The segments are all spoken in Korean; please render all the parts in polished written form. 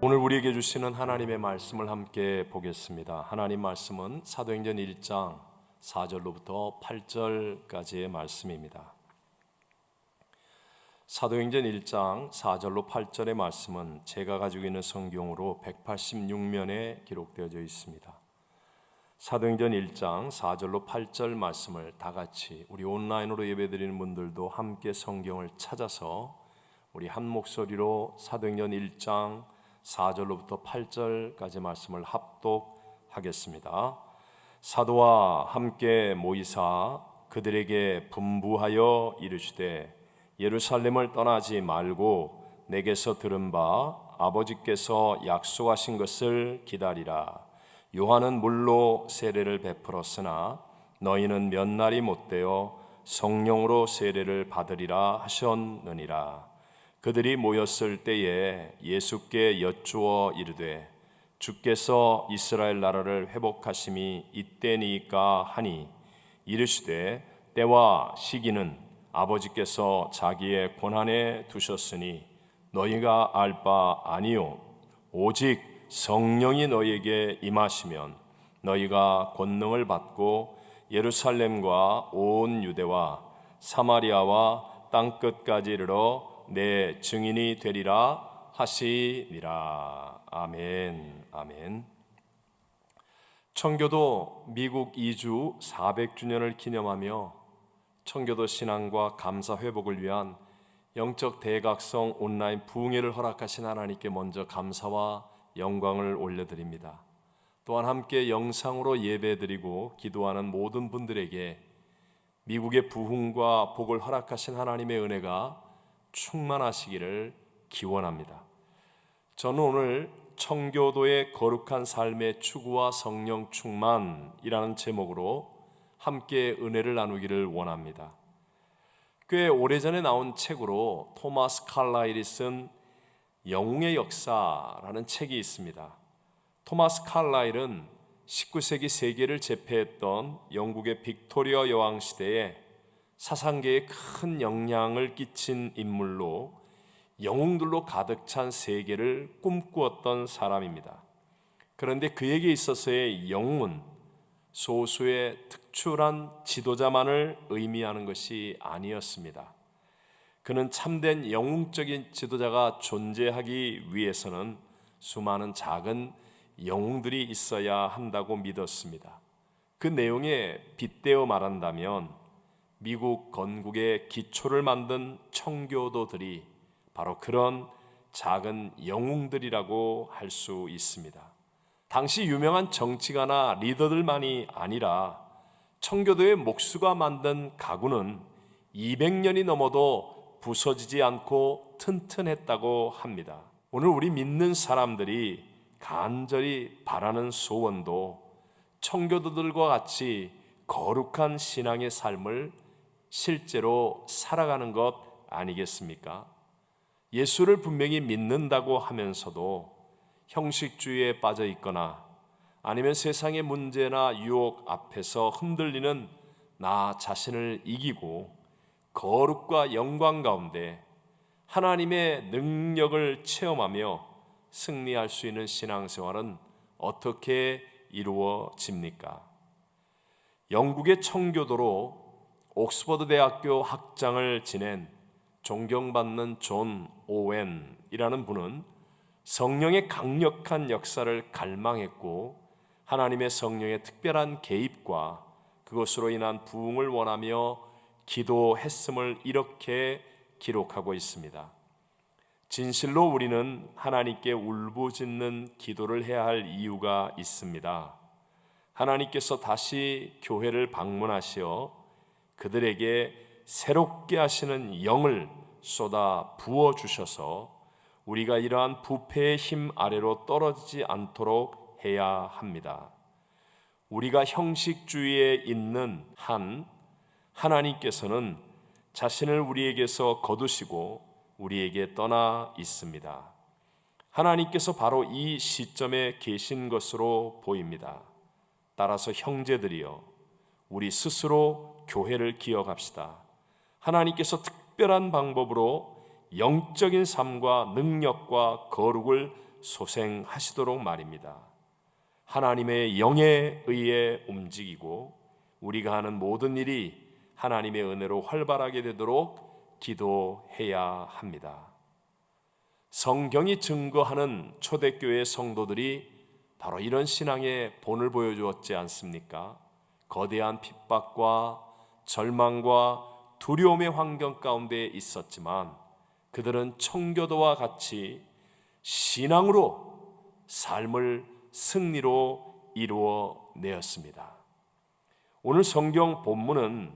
오늘 우리에게 주시는 하나님의 말씀을 함께 보겠습니다. 하나님 말씀은 사도행전 1장 4절로부터 8절까지의 말씀입니다. 사도행전 1장 4절로 8절의 말씀은 제가 가지고 있는 성경으로 186면에 기록되어져 있습니다. 사도행전 1장 4절로 8절 말씀을 다 같이 우리 온라인으로 예배드리는 분들도 함께 성경을 찾아서 우리 한 목소리로 사도행전 1장 4절로부터 8절까지 말씀을 합독하겠습니다. 사도와 함께 모이사 그들에게 분부하여 이르시되 예루살렘을 떠나지 말고 내게서 들은 바 아버지께서 약속하신 것을 기다리라. 요한은 물로 세례를 베풀었으나 너희는 몇 날이 못되어 성령으로 세례를 받으리라 하셨느니라. 그들이 모였을 때에 예수께 여쭈어 이르되 주께서 이스라엘 나라를 회복하심이 이때니까 하니 이르시되 때와 시기는 아버지께서 자기의 권한에 두셨으니 너희가 알 바 아니요 오직 성령이 너희에게 임하시면 너희가 권능을 받고 예루살렘과 온 유대와 사마리아와 땅끝까지 이르러 내 증인이 되리라 하시니라. 아멘. 아멘. 청교도 미국 이주 400주년을 기념하며 청교도 신앙과 감사 회복을 위한 영적 대각성 온라인 부흥회를 허락하신 하나님께 먼저 감사와 영광을 올려드립니다. 또한 함께 영상으로 예배드리고 기도하는 모든 분들에게 미국의 부흥과 복을 허락하신 하나님의 은혜가 충만하시기를 기원합니다. 저는 오늘 청교도의 거룩한 삶의 추구와 성령 충만이라는 제목으로 함께 은혜를 나누기를 원합니다. 꽤 오래전에 나온 책으로 토마스 칼라일이 쓴 영웅의 역사라는 책이 있습니다. 토마스 칼라일은 19세기 세계를 제패했던 영국의 빅토리아 여왕 시대에 사상계에 큰 영향을 끼친 인물로 영웅들로 가득 찬 세계를 꿈꾸었던 사람입니다. 그런데 그에게 있어서의 영웅은 소수의 특출한 지도자만을 의미하는 것이 아니었습니다. 그는 참된 영웅적인 지도자가 존재하기 위해서는 수많은 작은 영웅들이 있어야 한다고 믿었습니다. 그 내용에 빗대어 말한다면 미국 건국의 기초를 만든 청교도들이 바로 그런 작은 영웅들이라고 할 수 있습니다. 당시 유명한 정치가나 리더들만이 아니라 청교도의 목수가 만든 가구는 200년이 넘어도 부서지지 않고 튼튼했다고 합니다. 오늘 우리 믿는 사람들이 간절히 바라는 소원도 청교도들과 같이 거룩한 신앙의 삶을 실제로 살아가는 것 아니겠습니까? 예수를 분명히 믿는다고 하면서도 형식주의에 빠져 있거나 아니면 세상의 문제나 유혹 앞에서 흔들리는 나 자신을 이기고 거룩과 영광 가운데 하나님의 능력을 체험하며 승리할 수 있는 신앙생활은 어떻게 이루어집니까? 영국의 청교도로 옥스퍼드 대학교 학장을 지낸 존경받는 존 오웬이라는 분은 성령의 강력한 역사를 갈망했고 하나님의 성령의 특별한 개입과 그것으로 인한 부흥을 원하며 기도했음을 이렇게 기록하고 있습니다. 진실로 우리는 하나님께 울부짖는 기도를 해야 할 이유가 있습니다. 하나님께서 다시 교회를 방문하시어 그들에게 새롭게 하시는 영을 쏟아 부어주셔서 우리가 이러한 부패의 힘 아래로 떨어지지 않도록 해야 합니다. 우리가 형식주의에 있는 한 하나님께서는 자신을 우리에게서 거두시고 우리에게 떠나 있습니다. 하나님께서 바로 이 시점에 계신 것으로 보입니다. 따라서 형제들이여 우리 스스로 교회를 기억합시다. 하나님께서 특별한 방법으로 영적인 삶과 능력과 거룩을 소생하시도록 말입니다. 하나님의 영에 의해 움직이고 우리가 하는 모든 일이 하나님의 은혜로 활발하게 되도록 기도해야 합니다. 성경이 증거하는 초대교회 성도들이 바로 이런 신앙의 본을 보여주었지 않습니까? 거대한 핍박과 절망과 두려움의 환경 가운데 있었지만 그들은 청교도와 같이 신앙으로 삶을 승리로 이루어내었습니다. 오늘 성경 본문은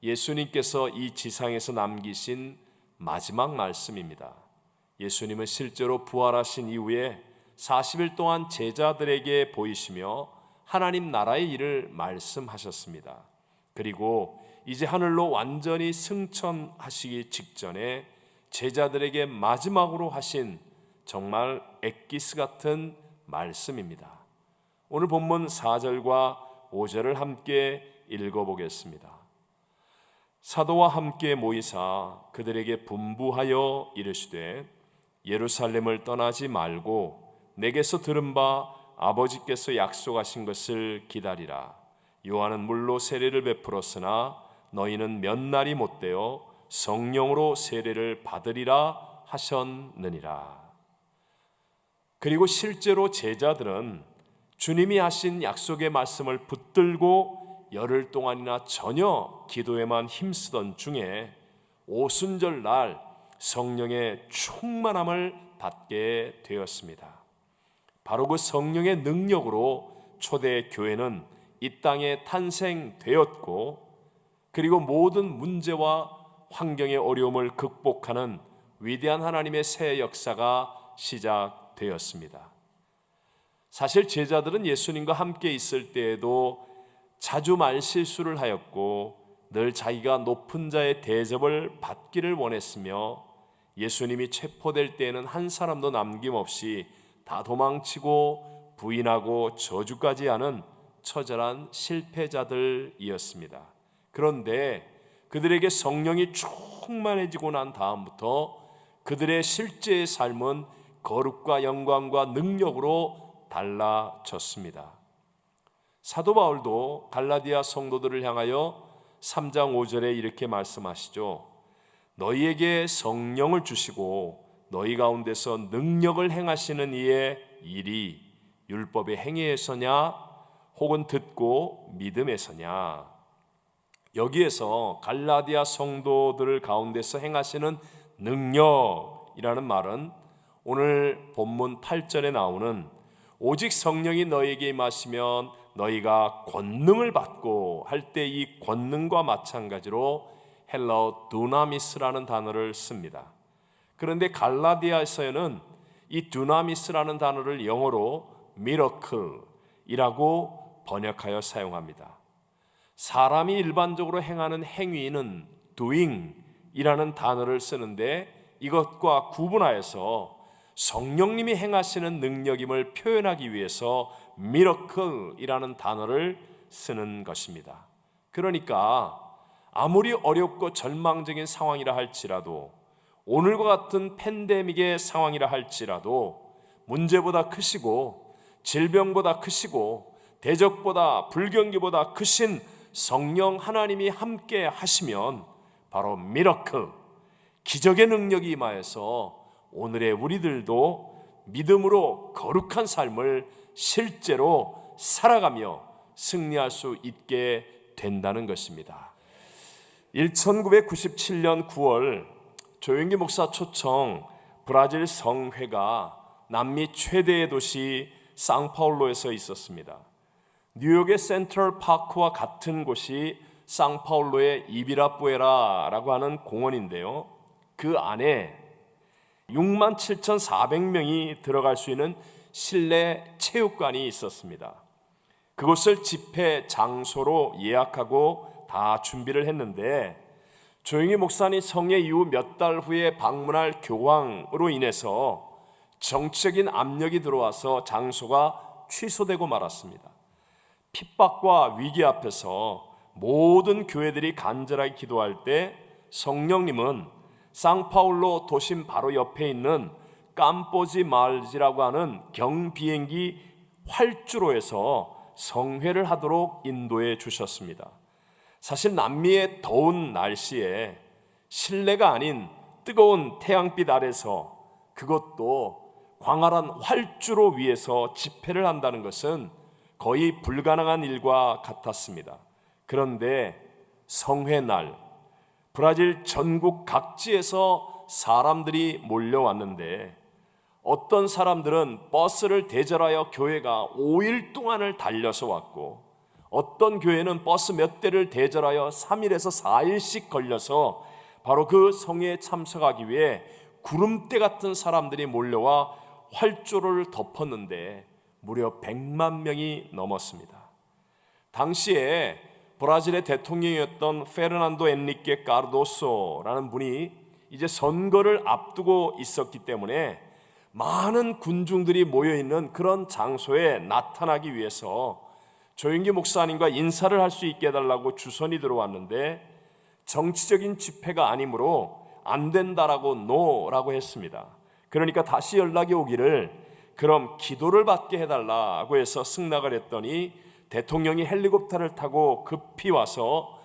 예수님께서 이 지상에서 남기신 마지막 말씀입니다. 예수님은 실제로 부활하신 이후에 40일 동안 제자들에게 보이시며 하나님 나라의 일을 말씀하셨습니다. 그리고 이제 하늘로 완전히 승천하시기 직전에 제자들에게 마지막으로 하신 정말 엑기스 같은 말씀입니다. 오늘 본문 4절과 5절을 함께 읽어보겠습니다. 사도와 함께 모이사 그들에게 분부하여 이르시되 예루살렘을 떠나지 말고 내게서 들은 바 아버지께서 약속하신 것을 기다리라. 요한은 물로 세례를 베풀었으나 너희는 몇 날이 못되어 성령으로 세례를 받으리라 하셨느니라. 그리고 실제로 제자들은 주님이 하신 약속의 말씀을 붙들고 열흘 동안이나 전혀 기도에만 힘쓰던 중에 오순절 날 성령의 충만함을 받게 되었습니다. 바로 그 성령의 능력으로 초대 교회는 이 땅에 탄생되었고, 그리고 모든 문제와 환경의 어려움을 극복하는 위대한 하나님의 새 역사가 시작되었습니다. 사실 제자들은 예수님과 함께 있을 때에도 자주 말실수를 하였고 늘 자기가 높은 자의 대접을 받기를 원했으며 예수님이 체포될 때에는 한 사람도 남김없이 다 도망치고 부인하고 저주까지 하는 처절한 실패자들이었습니다. 그런데 그들에게 성령이 충만해지고 난 다음부터 그들의 실제의 삶은 거룩과 영광과 능력으로 달라졌습니다. 사도 바울도 갈라디아 성도들을 향하여 3장 5절에 이렇게 말씀하시죠. 너희에게 성령을 주시고 너희 가운데서 능력을 행하시는 이의 일이 율법의 행위에서냐 혹은 듣고 믿음에서냐. 여기에서 갈라디아 성도들 가운데서 행하시는 능력이라는 말은 오늘 본문 8절에 나오는 오직 성령이 너희에게 임하시면 너희가 권능을 받고 할 때 이 권능과 마찬가지로 헬라어 두나미스라는 단어를 씁니다. 그런데 갈라디아에서는 이 두나미스라는 단어를 영어로 미러클이라고 번역하여 사용합니다. 사람이 일반적으로 행하는 행위는 doing이라는 단어를 쓰는데 이것과 구분하여서 성령님이 행하시는 능력임을 표현하기 위해서 미러클이라는 단어를 쓰는 것입니다. 그러니까 아무리 어렵고 절망적인 상황이라 할지라도, 오늘과 같은 팬데믹의 상황이라 할지라도, 문제보다 크시고 질병보다 크시고 대적보다 불경기보다 크신 성령 하나님이 함께 하시면 바로 미러클, 기적의 능력이 임하여서 오늘의 우리들도 믿음으로 거룩한 삶을 실제로 살아가며 승리할 수 있게 된다는 것입니다. 1997년 9월 조용기 목사 초청 브라질 성회가 남미 최대의 도시 상파울로에서 있었습니다. 뉴욕의 센트럴 파크와 같은 곳이 상파울로의 이비라뿌에라라고 하는 공원인데요. 그 안에 67,400명이 들어갈 수 있는 실내 체육관이 있었습니다. 그곳을 집회 장소로 예약하고 다 준비를 했는데 조용히 목사님 성회 이후 몇 달 후에 방문할 교황으로 인해서 정치적인 압력이 들어와서 장소가 취소되고 말았습니다. 핍박과 위기 앞에서 모든 교회들이 간절하게 기도할 때 성령님은 상파울로 도심 바로 옆에 있는 깜보지 말지라고 하는 경비행기 활주로에서 성회를 하도록 인도해 주셨습니다. 사실 남미의 더운 날씨에 실내가 아닌 뜨거운 태양빛 아래서, 그것도 광활한 활주로 위에서 집회를 한다는 것은 거의 불가능한 일과 같았습니다. 그런데 성회날, 브라질 전국 각지에서 사람들이 몰려왔는데, 어떤 사람들은 버스를 대절하여 교회가 5일 동안을 달려서 왔고, 어떤 교회는 버스 몇 대를 대절하여 3일에서 4일씩 걸려서 바로 그 성회에 참석하기 위해 구름대 같은 사람들이 몰려와 활주로를 덮었는데 무려 100만 명이 넘었습니다. 당시에 브라질의 대통령이었던 페르난도 엔리케 카르도소라는 분이 이제 선거를 앞두고 있었기 때문에 많은 군중들이 모여있는 그런 장소에 나타나기 위해서 조영기 목사님과 인사를 할 수 있게 해달라고 주선이 들어왔는데, 정치적인 집회가 아니므로 안 된다라고 노라고 했습니다. 그러니까 다시 연락이 오기를 그럼 기도를 받게 해달라고 해서 승낙을 했더니 대통령이 헬리콥터를 타고 급히 와서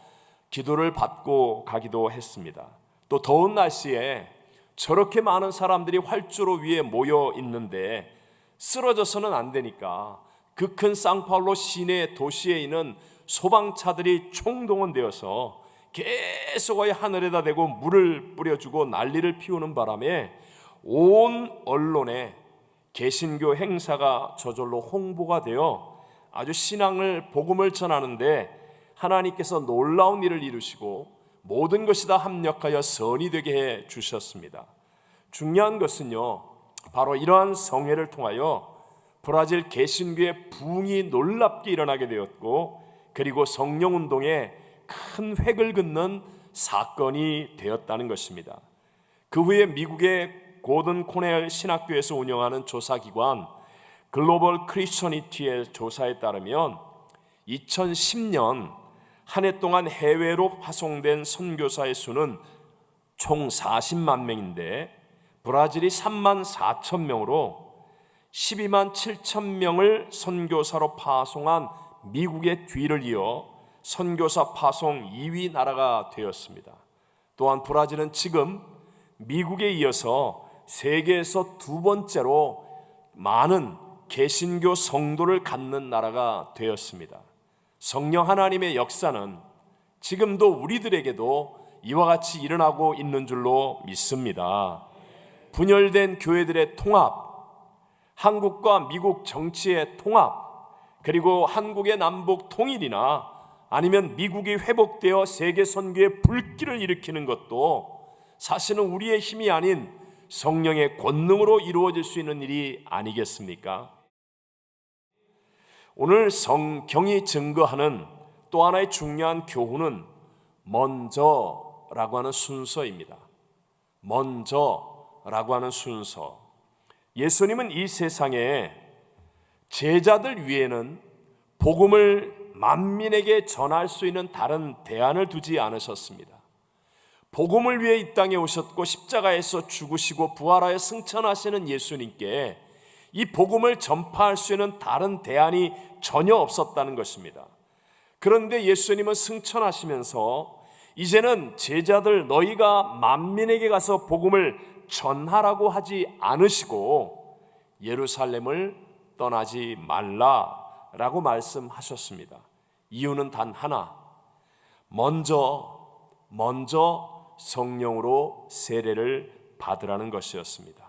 기도를 받고 가기도 했습니다. 또 더운 날씨에 저렇게 많은 사람들이 활주로 위에 모여 있는데 쓰러져서는 안 되니까 그 큰 상파울로 시내 도시에 있는 소방차들이 총동원되어서 계속 하늘에다 대고 물을 뿌려주고 난리를 피우는 바람에 온 언론에 개신교 행사가 저절로 홍보가 되어 아주 신앙을, 복음을 전하는데 하나님께서 놀라운 일을 이루시고 모든 것이 다 합력하여 선이 되게 해 주셨습니다. 중요한 것은요, 바로 이러한 성회를 통하여 브라질 개신교의 부흥이 놀랍게 일어나게 되었고, 그리고 성령운동에 큰 획을 긋는 사건이 되었다는 것입니다. 그 후에 미국의 고든 코넬 신학교에서 운영하는 조사기관 글로벌 크리스천니티의 조사에 따르면 2010년 한 해 동안 해외로 파송된 선교사의 수는 총 40만 명인데 브라질이 3만 4천 명으로 12만 7천 명을 선교사로 파송한 미국의 뒤를 이어 선교사 파송 2위 나라가 되었습니다. 또한 브라질은 지금 미국에 이어서 세계에서 두 번째로 많은 개신교 성도를 갖는 나라가 되었습니다. 성령 하나님의 역사는 지금도 우리들에게도 이와 같이 일어나고 있는 줄로 믿습니다. 분열된 교회들의 통합, 한국과 미국 정치의 통합, 그리고 한국의 남북 통일이나 아니면 미국이 회복되어 세계 선교의 불길을 일으키는 것도 사실은 우리의 힘이 아닌 성령의 권능으로 이루어질 수 있는 일이 아니겠습니까? 오늘 성경이 증거하는 또 하나의 중요한 교훈은 먼저라고 하는 순서입니다. 먼저라고 하는 순서. 예수님은 이 세상에 제자들 위에는 복음을 만민에게 전할 수 있는 다른 대안을 두지 않으셨습니다. 복음을 위해 이 땅에 오셨고 십자가에서 죽으시고 부활하여 승천하시는 예수님께 이 복음을 전파할 수 있는 다른 대안이 전혀 없었다는 것입니다. 그런데 예수님은 승천하시면서 이제는 제자들 너희가 만민에게 가서 복음을 전하라고 하지 않으시고 예루살렘을 떠나지 말라라고 말씀하셨습니다. 이유는 단 하나, 먼저 성령으로 세례를 받으라는 것이었습니다.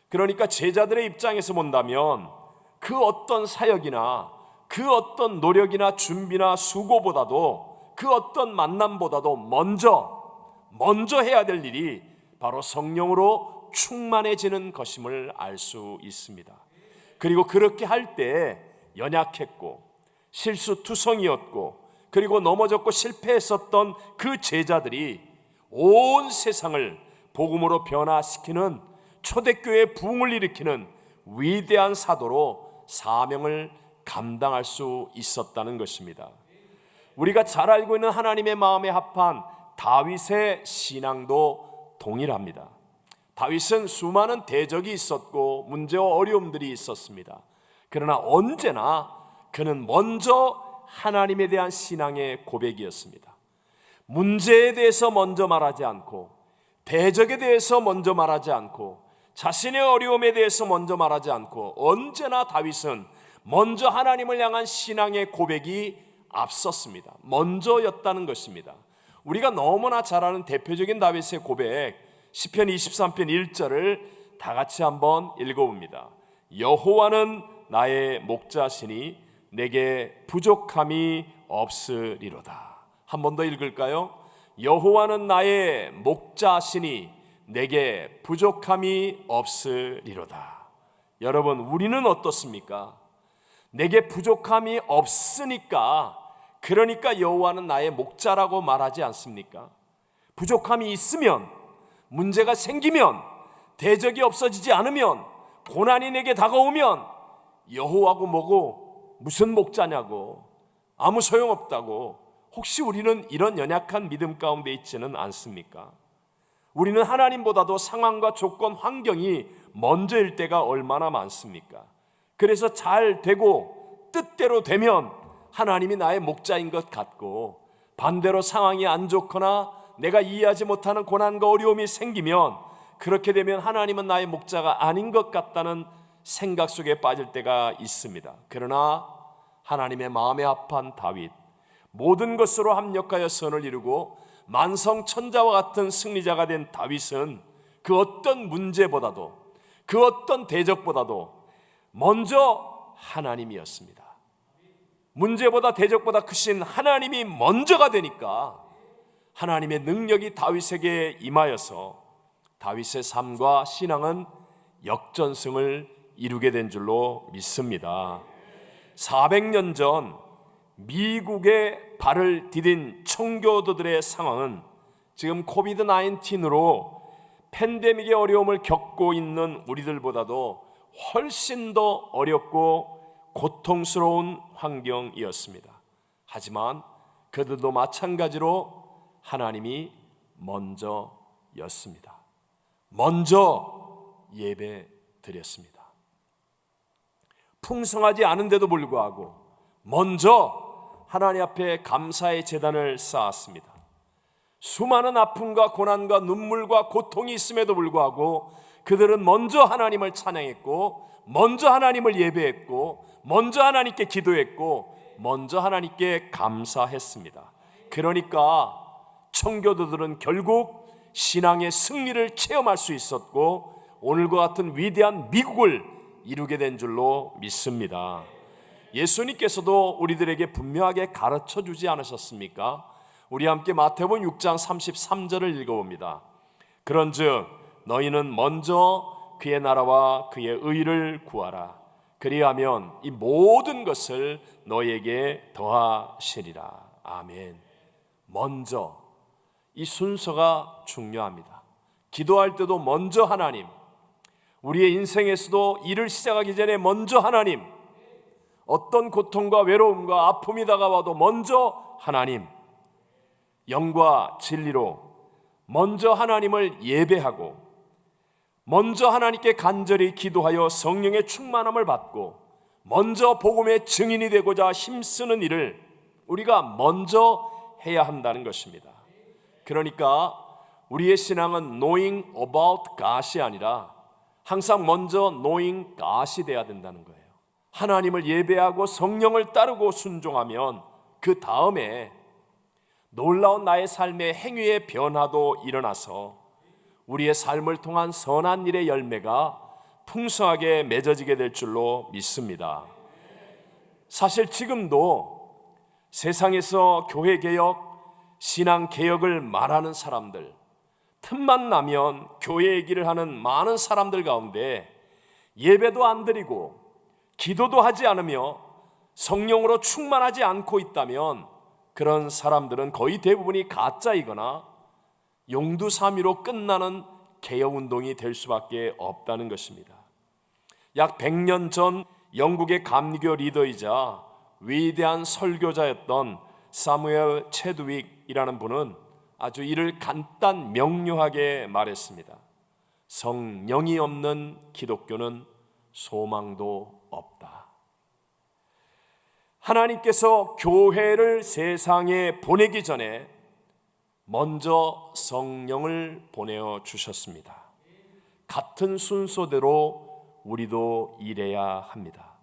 그러니까 제자들의 입장에서 본다면 그 어떤 사역이나 그 어떤 노력이나 준비나 수고보다도 그 어떤 만남보다도 먼저 해야 될 일이 바로 성령으로 충만해지는 것임을 알 수 있습니다. 그리고 그렇게 할 때 연약했고 실수투성이었고 그리고 넘어졌고 실패했었던 그 제자들이 온 세상을 복음으로 변화시키는 초대교회의 부흥을 일으키는 위대한 사도로 사명을 감당할 수 있었다는 것입니다. 우리가 잘 알고 있는 하나님의 마음에 합한 다윗의 신앙도 동일합니다. 다윗은 수많은 대적이 있었고 문제와 어려움들이 있었습니다. 그러나 언제나 그는 먼저 하나님에 대한 신앙의 고백이었습니다. 문제에 대해서 먼저 말하지 않고, 대적에 대해서 먼저 말하지 않고, 자신의 어려움에 대해서 먼저 말하지 않고, 언제나 다윗은 먼저 하나님을 향한 신앙의 고백이 앞섰습니다. 먼저였다는 것입니다. 우리가 너무나 잘 아는 대표적인 다윗의 고백, 시편 23편 1절을 다 같이 한번 읽어봅니다. 여호와는 나의 목자시니 내게 부족함이 없으리로다. 한 번 더 읽을까요? 여호와는 나의 목자시니 내게 부족함이 없으리로다. 여러분, 우리는 어떻습니까? 내게 부족함이 없으니까, 그러니까 여호와는 나의 목자라고 말하지 않습니까? 부족함이 있으면, 문제가 생기면, 대적이 없어지지 않으면, 고난이 내게 다가오면 여호와고 뭐고 무슨 목자냐고, 아무 소용없다고, 혹시 우리는 이런 연약한 믿음 가운데 있지는 않습니까? 우리는 하나님보다도 상황과 조건, 환경이 먼저일 때가 얼마나 많습니까? 그래서 잘 되고 뜻대로 되면 하나님이 나의 목자인 것 같고, 반대로 상황이 안 좋거나 내가 이해하지 못하는 고난과 어려움이 생기면, 그렇게 되면 하나님은 나의 목자가 아닌 것 같다는 생각 속에 빠질 때가 있습니다. 그러나 하나님의 마음에 합한 다윗, 모든 것으로 합력하여 선을 이루고 만성천자와 같은 승리자가 된 다윗은 그 어떤 문제보다도, 그 어떤 대적보다도 먼저 하나님이었습니다. 문제보다 대적보다 크신 하나님이 먼저가 되니까 하나님의 능력이 다윗에게 임하여서 다윗의 삶과 신앙은 역전승을 이루게 된 줄로 믿습니다. 400년 전 미국의 발을 디딘 청교도들의 상황은 지금 코비드-19로 팬데믹의 어려움을 겪고 있는 우리들보다도 훨씬 더 어렵고 고통스러운 환경이었습니다. 하지만 그들도 마찬가지로 하나님이 먼저였습니다. 먼저 예배 드렸습니다. 풍성하지 않은데도 불구하고 먼저 하나님 앞에 감사의 제단을 쌓았습니다. 수많은 아픔과 고난과 눈물과 고통이 있음에도 불구하고 그들은 먼저 하나님을 찬양했고, 먼저 하나님을 예배했고, 먼저 하나님께 기도했고, 먼저 하나님께 감사했습니다. 그러니까 청교도들은 결국 신앙의 승리를 체험할 수 있었고, 오늘과 같은 위대한 미국을 이루게 된 줄로 믿습니다. 예수님께서도 우리들에게 분명하게 가르쳐 주지 않으셨습니까? 우리 함께 마태복음 6장 33절을 읽어봅니다. 그런즉 너희는 먼저 그의 나라와 그의 의를 구하라. 그리하면 이 모든 것을 너희에게 더하시리라. 아멘. 먼저, 이 순서가 중요합니다. 기도할 때도 먼저 하나님, 우리의 인생에서도 일을 시작하기 전에 먼저 하나님, 어떤 고통과 외로움과 아픔이 다가와도 먼저 하나님, 영과 진리로 먼저 하나님을 예배하고, 먼저 하나님께 간절히 기도하여 성령의 충만함을 받고, 먼저 복음의 증인이 되고자 힘쓰는 일을 우리가 먼저 해야 한다는 것입니다. 그러니까 우리의 신앙은 knowing about God이 아니라 항상 먼저 knowing God이 돼야 된다는 거예요. 하나님을 예배하고 성령을 따르고 순종하면 그 다음에 놀라운 나의 삶의 행위의 변화도 일어나서 우리의 삶을 통한 선한 일의 열매가 풍성하게 맺어지게 될 줄로 믿습니다. 사실 지금도 세상에서 교회개혁, 신앙개혁을 말하는 사람들, 틈만 나면 교회 얘기를 하는 많은 사람들 가운데 예배도 안 드리고 기도도 하지 않으며 성령으로 충만하지 않고 있다면 그런 사람들은 거의 대부분이 가짜이거나 용두사미로 끝나는 개혁운동이 될 수밖에 없다는 것입니다. 약 100년 전 영국의 감리교 리더이자 위대한 설교자였던 사무엘 체드윅이라는 분은 아주 이를 간단 명료하게 말했습니다. 성령이 없는 기독교는 소망도 없다. 하나님께서 교회를 세상에 보내기 전에 먼저 성령을 보내어 주셨습니다. 같은 순서대로 우리도 일해야 합니다.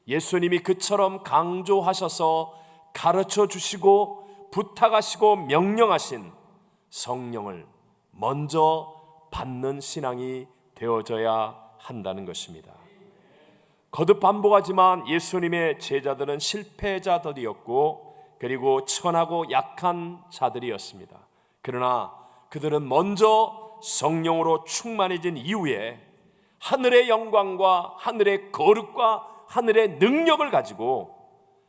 예수님이 그처럼 강조하셔서 가르쳐 주시고 부탁하시고 명령하신 성령을 먼저 받는 신앙이 되어져야 한다는 것입니다. 거듭 반복하지만 예수님의 제자들은 실패자들이었고 그리고 천하고 약한 자들이었습니다. 그러나 그들은 먼저 성령으로 충만해진 이후에 하늘의 영광과 하늘의 거룩과 하늘의 능력을 가지고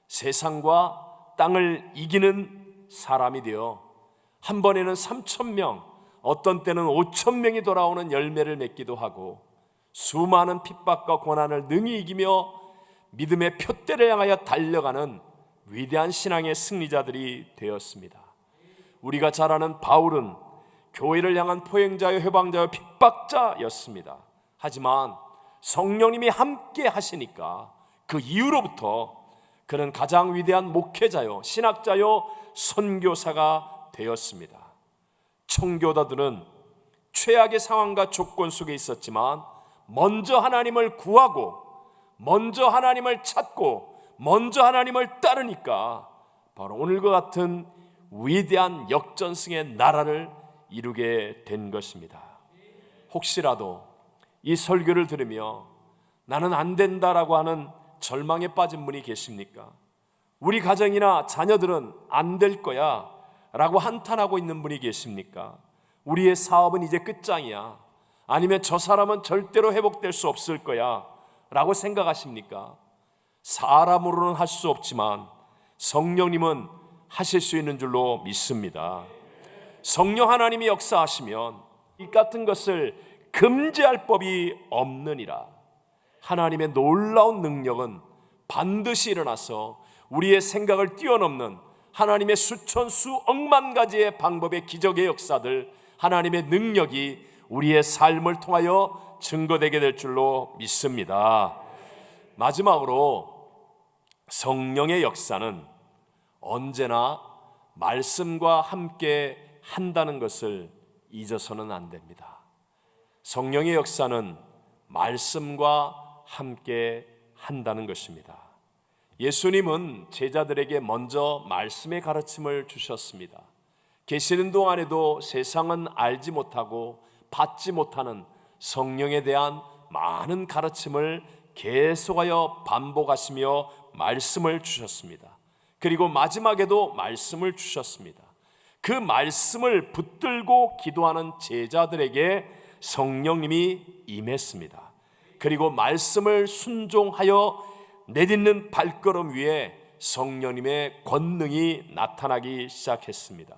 세상과 땅을 이기는 사람이 되어 한 번에는 3,000명, 어떤 때는 5,000명이 돌아오는 열매를 맺기도 하고 수많은 핍박과 고난을 능히 이기며 믿음의 표대를 향하여 달려가는 위대한 신앙의 승리자들이 되었습니다. 우리가 잘 아는 바울은 교회를 향한 포행자요 회방자요 핍박자였습니다. 하지만 성령님이 함께 하시니까 그 이후로부터 그는 가장 위대한 목회자요 신학자요 선교사가 되었습니다. 청교도들은 최악의 상황과 조건 속에 있었지만 먼저 하나님을 구하고 먼저 하나님을 찾고 먼저 하나님을 따르니까 바로 오늘과 같은 위대한 역전승의 나라를 이루게 된 것입니다. 혹시라도 이 설교를 들으며 나는 안 된다라고 하는 절망에 빠진 분이 계십니까? 우리 가정이나 자녀들은 안 될 거야 라고 한탄하고 있는 분이 계십니까? 우리의 사업은 이제 끝장이야, 아니면 저 사람은 절대로 회복될 수 없을 거야 라고 생각하십니까? 사람으로는 할 수 없지만 성령님은 하실 수 있는 줄로 믿습니다. 성령 하나님이 역사하시면 이 같은 것을 금지할 법이 없느니라. 하나님의 놀라운 능력은 반드시 일어나서 우리의 생각을 뛰어넘는 하나님의 수천 수억만 가지의 방법의 기적의 역사들, 하나님의 능력이 우리의 삶을 통하여 증거되게 될 줄로 믿습니다. 마지막으로 성령의 역사는 언제나 말씀과 함께 한다는 것을 잊어서는 안 됩니다. 성령의 역사는 말씀과 함께 한다는 것입니다. 예수님은 제자들에게 먼저 말씀의 가르침을 주셨습니다. 계시는 동안에도 세상은 알지 못하고 받지 못하는 성령에 대한 많은 가르침을 계속하여 반복하시며 말씀을 주셨습니다. 그리고 마지막에도 말씀을 주셨습니다. 그 말씀을 붙들고 기도하는 제자들에게 성령님이 임했습니다. 그리고 말씀을 순종하여 내딛는 발걸음 위에 성령님의 권능이 나타나기 시작했습니다.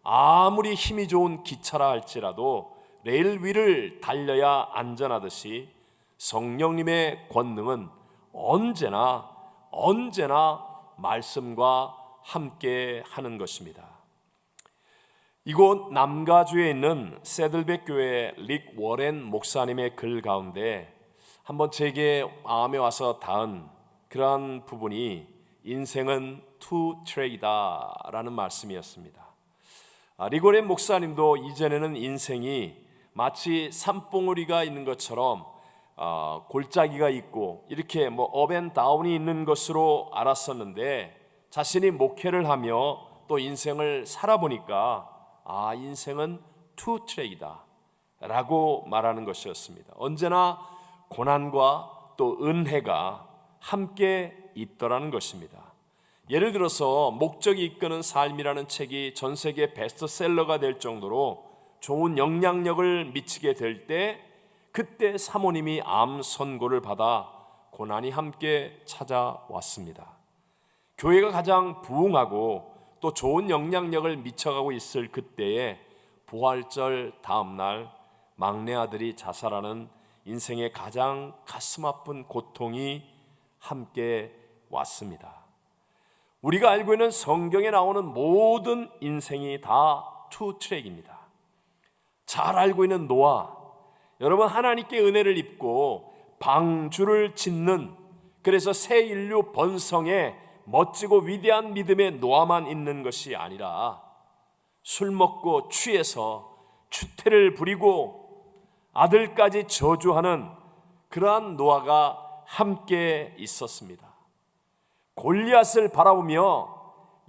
아무리 힘이 좋은 기차라 할지라도 레일 위를 달려야 안전하듯이 성령님의 권능은 언제나 말씀과 함께 하는 것입니다. 이곳 남가주에 있는 새들백 교회 릭 워렌 목사님의 글 가운데 한번 제게 마음에 와서 닿은 그러한 부분이 인생은 투 트랙이다 라는 말씀이었습니다. 릭 워렌 목사님도 이전에는 인생이 마치 산봉우리가 있는 것처럼 골짜기가 있고 이렇게 업앤다운이 있는 것으로 알았었는데, 자신이 목회를 하며 또 인생을 살아보니까 인생은 투 트랙이다 라고 말하는 것이었습니다. 언제나 고난과 또 은혜가 함께 있더라는 것입니다. 예를 들어서 목적이 이끄는 삶이라는 책이 전 세계 베스트셀러가 될 정도로 좋은 영향력을 미치게 될 때, 그때 사모님이 암 선고를 받아 고난이 함께 찾아왔습니다. 교회가 가장 부흥하고 또 좋은 영향력을 미쳐가고 있을 그때에 부활절 다음날 막내 아들이 자살하는 인생의 가장 가슴 아픈 고통이 함께 왔습니다. 우리가 알고 있는 성경에 나오는 모든 인생이 다 투 트랙입니다. 잘 알고 있는 노아, 여러분, 하나님께 은혜를 입고 방주를 짓는, 그래서 새 인류 번성에 멋지고 위대한 믿음의 노아만 있는 것이 아니라 술 먹고 취해서 추태를 부리고 아들까지 저주하는 그러한 노아가 함께 있었습니다. 골리앗을 바라보며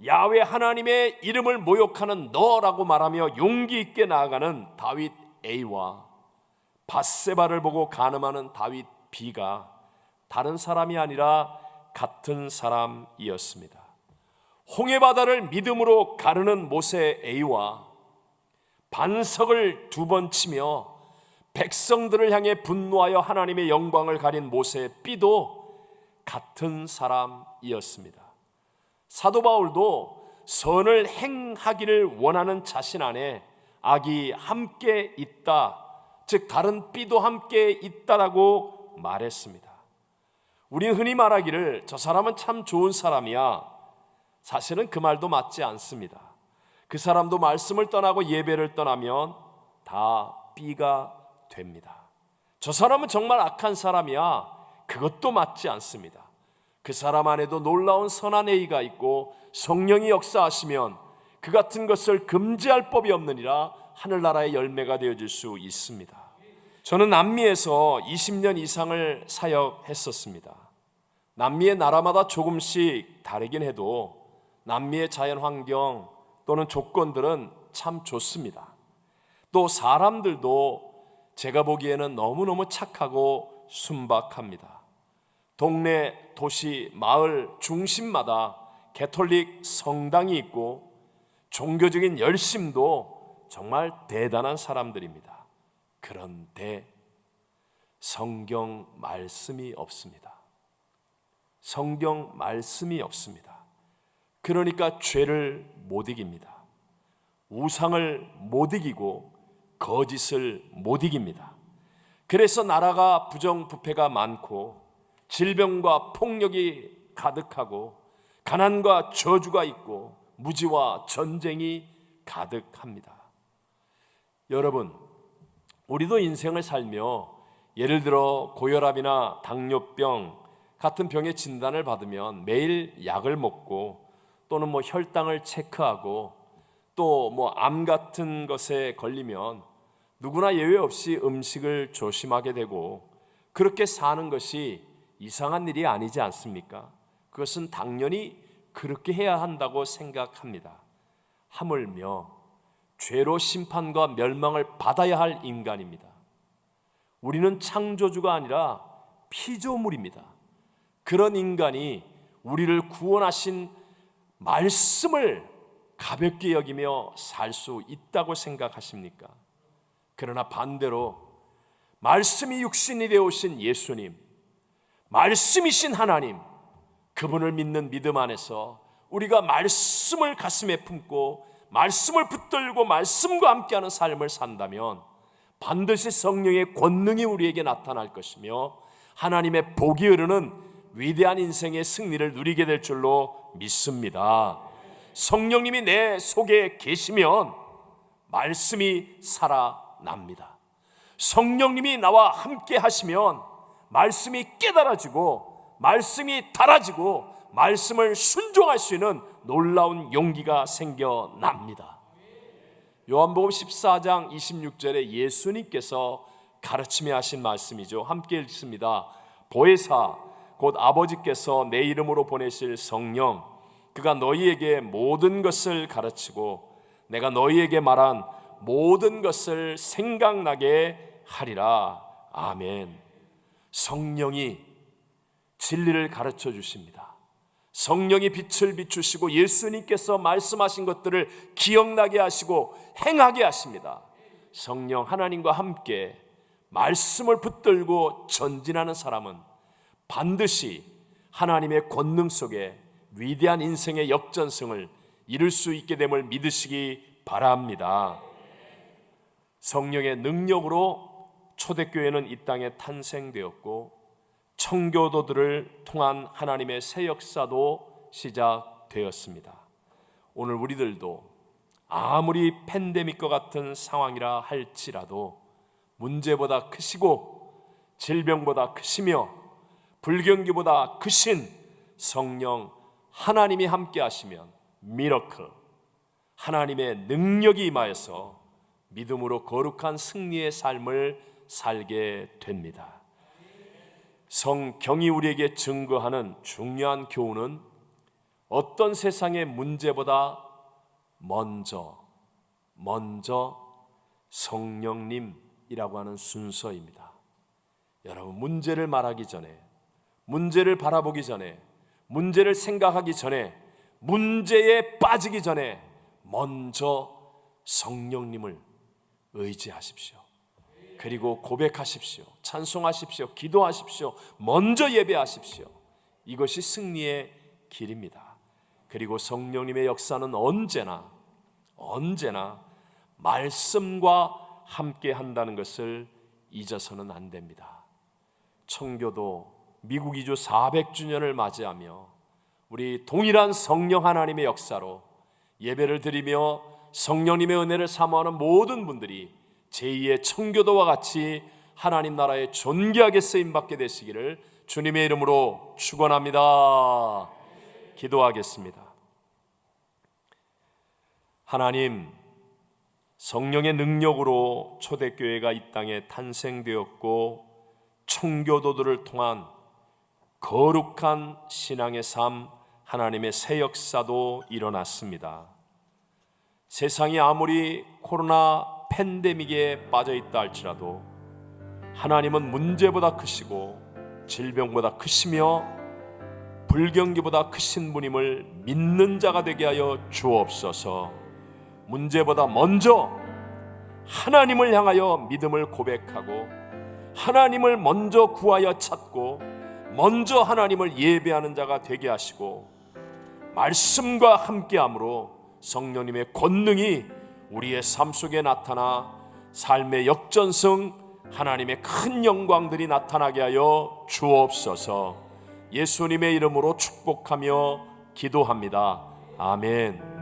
야훼 하나님의 이름을 모욕하는 너라고 말하며 용기 있게 나아가는 다윗 A와 밧세바를 보고 간음하는 다윗 B가 다른 사람이 아니라 같은 사람이었습니다. 홍해바다를 믿음으로 가르는 모세 A와 반석을 2번 치며 백성들을 향해 분노하여 하나님의 영광을 가린 모세 B도 같은 사람이었습니다. 사도 바울도 선을 행하기를 원하는 자신 안에 악이 함께 있다, 즉 다른 B도 함께 있다라고 말했습니다. 우린 흔히 말하기를 저 사람은 참 좋은 사람이야. 사실은 그 말도 맞지 않습니다. 그 사람도 말씀을 떠나고 예배를 떠나면 다 B가 됩니다. 저 사람은 정말 악한 사람이야. 그것도 맞지 않습니다. 그 사람 안에도 놀라운 선한 A가 있고 성령이 역사하시면 그 같은 것을 금지할 법이 없느니라 하늘나라의 열매가 되어질 수 있습니다. 저는 남미에서 20년 이상을 사역했었습니다. 남미의 나라마다 조금씩 다르긴 해도 남미의 자연환경 또는 조건들은 참 좋습니다. 또 사람들도 제가 보기에는 너무너무 착하고 순박합니다. 동네, 도시, 마을 중심마다 개톨릭 성당이 있고 종교적인 열심도 정말 대단한 사람들입니다. 그런데 성경 말씀이 없습니다. 성경 말씀이 없습니다. 그러니까 죄를 못 이깁니다. 우상을 못 이기고 거짓을 못 이깁니다. 그래서 나라가 부정부패가 많고 질병과 폭력이 가득하고 가난과 저주가 있고 무지와 전쟁이 가득합니다. 여러분, 우리도 인생을 살며 예를 들어 고혈압이나 당뇨병 같은 병의 진단을 받으면 매일 약을 먹고 또는 혈당을 체크하고 또 암 같은 것에 걸리면 누구나 예외 없이 음식을 조심하게 되고 그렇게 사는 것이 이상한 일이 아니지 않습니까? 그것은 당연히 그렇게 해야 한다고 생각합니다. 하물며 죄로 심판과 멸망을 받아야 할 인간입니다. 우리는 창조주가 아니라 피조물입니다. 그런 인간이 우리를 구원하신 말씀을 가볍게 여기며 살 수 있다고 생각하십니까? 그러나 반대로 말씀이 육신이 되어 오신 예수님, 말씀이신 하나님, 그분을 믿는 믿음 안에서 우리가 말씀을 가슴에 품고 말씀을 붙들고 말씀과 함께하는 삶을 산다면 반드시 성령의 권능이 우리에게 나타날 것이며 하나님의 복이 흐르는 위대한 인생의 승리를 누리게 될 줄로 믿습니다. 성령님이 내 속에 계시면 말씀이 살아납니다. 성령님이 나와 함께 하시면 말씀이 깨달아지고 말씀이 달아지고 말씀을 순종할 수 있는 놀라운 용기가 생겨납니다. 요한복음 14장 26절에 예수님께서 가르치며 하신 말씀이죠. 함께 읽습니다. 보혜사 곧 아버지께서 내 이름으로 보내실 성령, 그가 너희에게 모든 것을 가르치고 내가 너희에게 말한 모든 것을 생각나게 하리라. 아멘. 성령이 진리를 가르쳐 주십니다. 성령이 빛을 비추시고 예수님께서 말씀하신 것들을 기억나게 하시고 행하게 하십니다. 성령 하나님과 함께 말씀을 붙들고 전진하는 사람은 반드시 하나님의 권능 속에 위대한 인생의 역전승을 이룰 수 있게 됨을 믿으시기 바랍니다. 성령의 능력으로 초대교회는 이 땅에 탄생되었고 청교도들을 통한 하나님의 새 역사도 시작되었습니다. 오늘 우리들도 아무리 팬데믹과 같은 상황이라 할지라도 문제보다 크시고 질병보다 크시며 불경기보다 크신 성령 하나님이 함께 하시면 미러클, 하나님의 능력이 임하여서 믿음으로 거룩한 승리의 삶을 살게 됩니다. 성경이 우리에게 증거하는 중요한 교훈은 어떤 세상의 문제보다 먼저 성령님이라고 하는 순서입니다. 여러분, 문제를 말하기 전에, 문제를 바라보기 전에, 문제를 생각하기 전에, 문제에 빠지기 전에 먼저 성령님을 의지하십시오. 그리고 고백하십시오. 찬송하십시오. 기도하십시오. 먼저 예배하십시오. 이것이 승리의 길입니다. 그리고 성령님의 역사는 언제나 말씀과 함께 한다는 것을 잊어서는 안 됩니다. 청교도 미국 이주 400주년을 맞이하며 우리 동일한 성령 하나님의 역사로 예배를 드리며 성령님의 은혜를 사모하는 모든 분들이 제2의 청교도와 같이 하나님 나라에 존귀하게 쓰임받게 되시기를 주님의 이름으로 축원합니다. 기도하겠습니다. 하나님, 성령의 능력으로 초대교회가 이 땅에 탄생되었고 청교도들을 통한 거룩한 신앙의 삶, 하나님의 새 역사도 일어났습니다. 세상이 아무리 코로나 팬데믹에 빠져있다 할지라도 하나님은 문제보다 크시고 질병보다 크시며 불경기보다 크신 분임을 믿는 자가 되게 하여 주옵소서. 문제보다 먼저 하나님을 향하여 믿음을 고백하고 하나님을 먼저 구하여 찾고 먼저 하나님을 예배하는 자가 되게 하시고 말씀과 함께함으로 성령님의 권능이 우리의 삶 속에 나타나 삶의 역전승, 하나님의 큰 영광들이 나타나게 하여 주옵소서. 예수님의 이름으로 축복하며 기도합니다. 아멘.